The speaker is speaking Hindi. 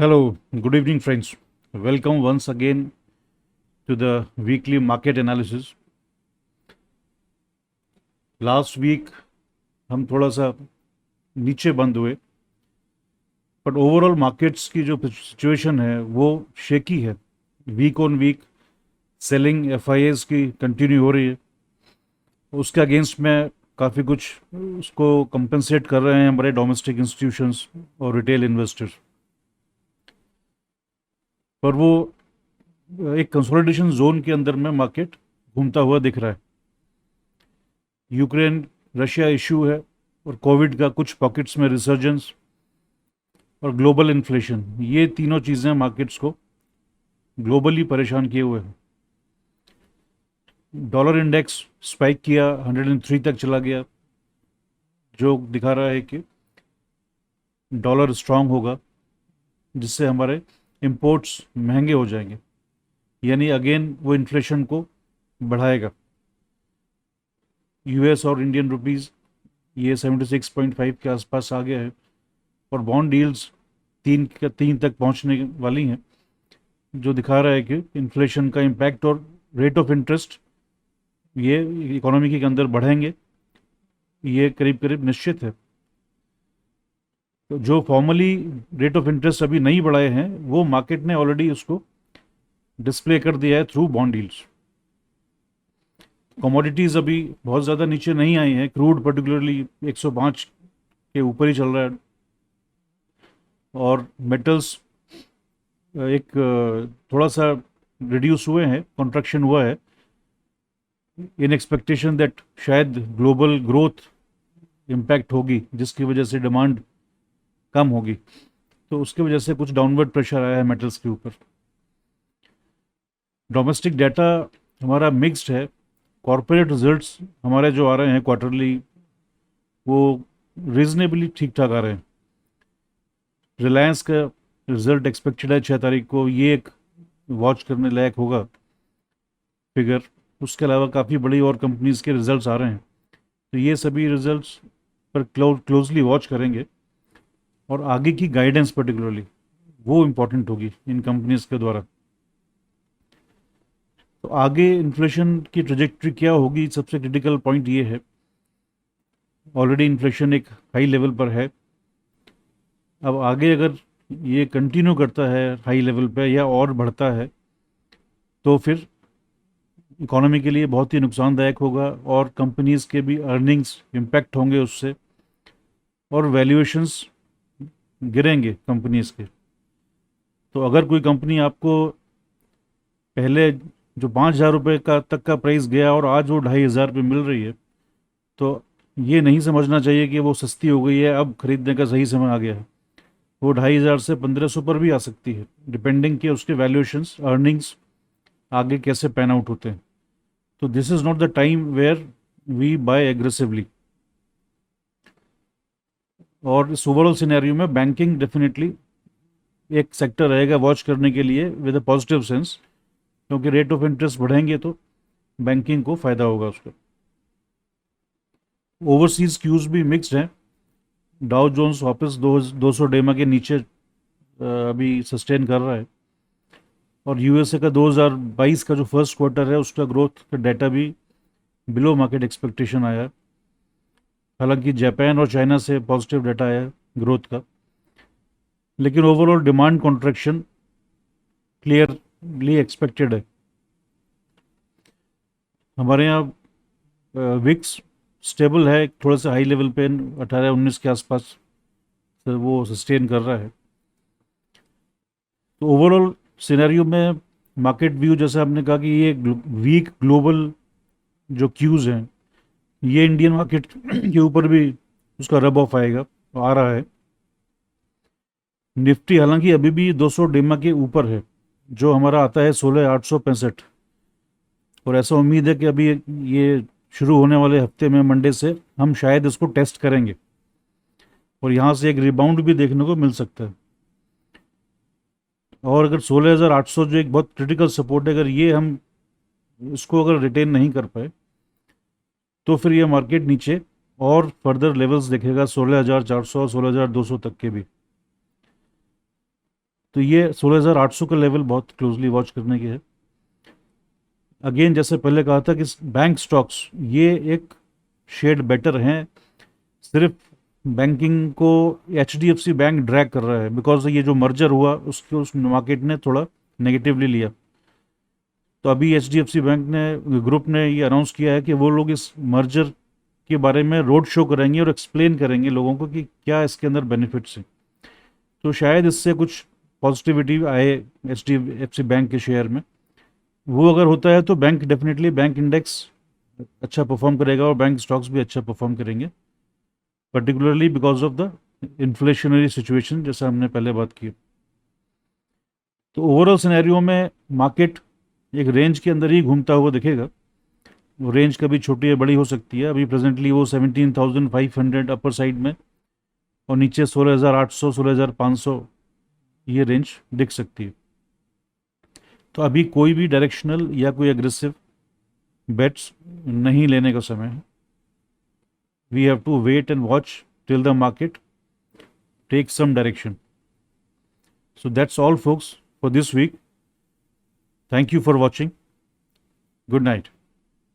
Hello, good evening, friends. Welcome once again to the weekly market analysis. Last week हम थोड़ा सा नीचे बंद हुए, बट ओवरऑल मार्केट्स की जो सिचुएशन है वो शेकी है. Week on week selling FIIs की कंटिन्यू हो रही है. उसके अगेंस्ट में काफ़ी कुछ उसको कंपनसेट कर रहे हैं हमारे डोमेस्टिक इंस्टीट्यूशंस और रिटेल इन्वेस्टर्स. पर वो एक कंसोलिडेशन जोन के अंदर में मार्केट घूमता हुआ दिख रहा है. यूक्रेन रशिया इशू है और कोविड का कुछ पॉकेट्स में रिसर्जेंस और ग्लोबल इन्फ्लेशन, ये तीनों चीज़ें मार्केट्स को ग्लोबली परेशान किए हुए हैं. डॉलर इंडेक्स स्पाइक किया, 103 तक चला गया, जो दिखा रहा है कि डॉलर स्ट्रांग होगा जिससे हमारे इंपोर्ट्स महंगे हो जाएंगे, यानी अगेन वो इन्फ्लेशन को बढ़ाएगा. यूएस और इंडियन रुपीस ये 76.5 के आसपास आ गया है और बॉन्ड डील्स तीन तक पहुंचने वाली हैं, जो दिखा रहा है कि इन्फ्लेशन का इम्पैक्ट और रेट ऑफ इंटरेस्ट ये इकोनॉमी के अंदर बढ़ेंगे, ये करीब करीब निश्चित है. तो जो फॉर्मली रेट ऑफ इंटरेस्ट अभी नहीं बढ़ाए हैं वो मार्केट ने ऑलरेडी उसको डिस्प्ले कर दिया है थ्रू बॉन्ड डील्स. कमोडिटीज़ अभी बहुत ज़्यादा नीचे नहीं आई हैं. क्रूड पर्टिकुलरली 105 के ऊपर ही चल रहा है और मेटल्स एक थोड़ा सा रिड्यूस हुए हैं, कॉन्ट्रैक्शन हुआ है इन एक्सपेक्टेशन दैट शायद ग्लोबल ग्रोथ इम्पैक्ट होगी जिसकी वजह से डिमांड कम होगी, तो उसकी वजह से कुछ डाउनवर्ड प्रेशर आया है मेटल्स के ऊपर. डोमेस्टिक डाटा हमारा मिक्स्ड है. कॉरपोरेट रिजल्ट्स हमारे जो आ रहे हैं क्वार्टरली वो रीजनेबली ठीक ठाक आ रहे हैं. रिलायंस का रिजल्ट एक्सपेक्टेड है 6 तारीख को, ये एक वॉच करने लायक होगा फिगर. उसके अलावा काफ़ी बड़ी और कंपनीज़ के रिजल्ट्स आ रहे हैं, तो ये सभी रिजल्ट्स पर क्लोजली वॉच करेंगे और आगे की गाइडेंस पर्टिकुलरली वो इम्पॉर्टेंट होगी इन कंपनीज़ के द्वारा. तो आगे इन्फ्लेशन की ट्रेजेक्ट्री क्या होगी, सबसे क्रिटिकल पॉइंट ये है. ऑलरेडी इन्फ्लेशन एक हाई लेवल पर है. अब आगे अगर ये कंटिन्यू करता है हाई लेवल पे या और बढ़ता है तो फिर इकोनॉमी के लिए बहुत ही नुकसानदायक होगा और कंपनीज़ के भी अर्निंग्स इम्पैक्ट होंगे उससे और वैल्यूएशंस गिरेंगे कंपनीज़ के. तो अगर कोई कंपनी आपको पहले जो 5,000 रुपये का तक का प्राइस गया और आज वो 2,500 पे मिल रही है, तो ये नहीं समझना चाहिए कि वो सस्ती हो गई है, अब खरीदने का सही समय आ गया है. वो 2,500 से 1,500 पर भी आ सकती है, डिपेंडिंग कि उसके वैल्यूएशंस अर्निंग्स आगे कैसे पैन आउट होते हैं. तो this is not the time where we buy aggressively. और इस ओवरऑल सिनेरियो में बैंकिंग डेफिनेटली एक सेक्टर रहेगा वॉच करने के लिए विद अ पॉजिटिव सेंस, क्योंकि रेट ऑफ इंटरेस्ट बढ़ेंगे तो बैंकिंग को फ़ायदा होगा उसका. ओवरसीज क्यूज भी मिक्स्ड हैं. डाउ जोन्स वापस 200 डेमा के नीचे अभी सस्टेन कर रहा है और यूएसए का 2022 का जो फर्स्ट क्वार्टर है उसका ग्रोथ का डाटा भी बिलो मार्केट एक्सपेक्टेशन आया है. हालांकि जापान और चाइना से पॉजिटिव डाटा आया है ग्रोथ का, लेकिन overall demand contraction clearly expected है. हमारे यहाँ विक्स स्टेबल है, थोड़ा सा हाई लेवल पे 18-19 के आसपास वो सस्टेन कर रहा है. तो ओवरऑल सिनेरियो में मार्केट व्यू जैसे हमने कहा कि ये वीक ग्लोबल जो क्यूज़ हैं ये इंडियन मार्केट के ऊपर भी उसका रब ऑफ आएगा, आ रहा है. निफ्टी हालांकि अभी भी 200 डेमा के ऊपर है, जो हमारा आता है 16,865, और ऐसा उम्मीद है कि अभी ये शुरू होने वाले हफ्ते में मंडे से हम शायद इसको टेस्ट करेंगे और यहाँ से एक रिबाउंड भी देखने को मिल सकता है. और अगर 16,800 जो एक बहुत क्रिटिकल सपोर्ट है, अगर ये हम इसको अगर रिटेन नहीं कर पाए तो फिर ये मार्केट नीचे और फर्दर लेवल्स देखेगा 16,400 16,200 तक के भी. तो ये 16,800 का लेवल बहुत क्लोजली वॉच करने के है। अगेन जैसे पहले कहा था कि बैंक स्टॉक्स ये एक शेड बेटर हैं, सिर्फ बैंकिंग को H D F C bank drag कर रहा है, बिकॉज ये जो मर्जर हुआ उसके उस मार्केट ने थोड़ा नेगेटिवली लिया। तो अभी H D F C bank ने ग्रुप ने ये अनाउंस किया है कि वो लोग इस मर्जर के बारे में रोड शो करेंगे और एक्सप्लेन करेंगे लोगों को कि क्या इसके अंदर बेनिफिट्स हैं। तो शायद इससे कुछ पॉजिटिविटी आए H D F C bank के शेयर में। वो अगर होता है तो बैंक डेफिनेटली बैंक इंडेक्स अच्छा परफॉर्म करेगा और बैंक स्टॉक्स भी अच्छा परफॉर्म करेंगे, particularly because of the inflationary situation जैसा हमने पहले बात की। तो ओवरऑल सिनेरियो में मार्केट एक रेंज के अंदर ही घूमता हुआ दिखेगा। वो रेंज कभी छोटी या बड़ी हो सकती है। अभी प्रेजेंटली वो 17,500 अपर साइड में और नीचे 16,800 16,500 ये रेंज दिख सकती है। तो अभी कोई भी डायरेक्शनल या कोई एग्रेसिव बेट्स नहीं लेने का समय है। We have to wait and watch till the market take some direction. So that's all folks for this week. Thank you for watching. Good night.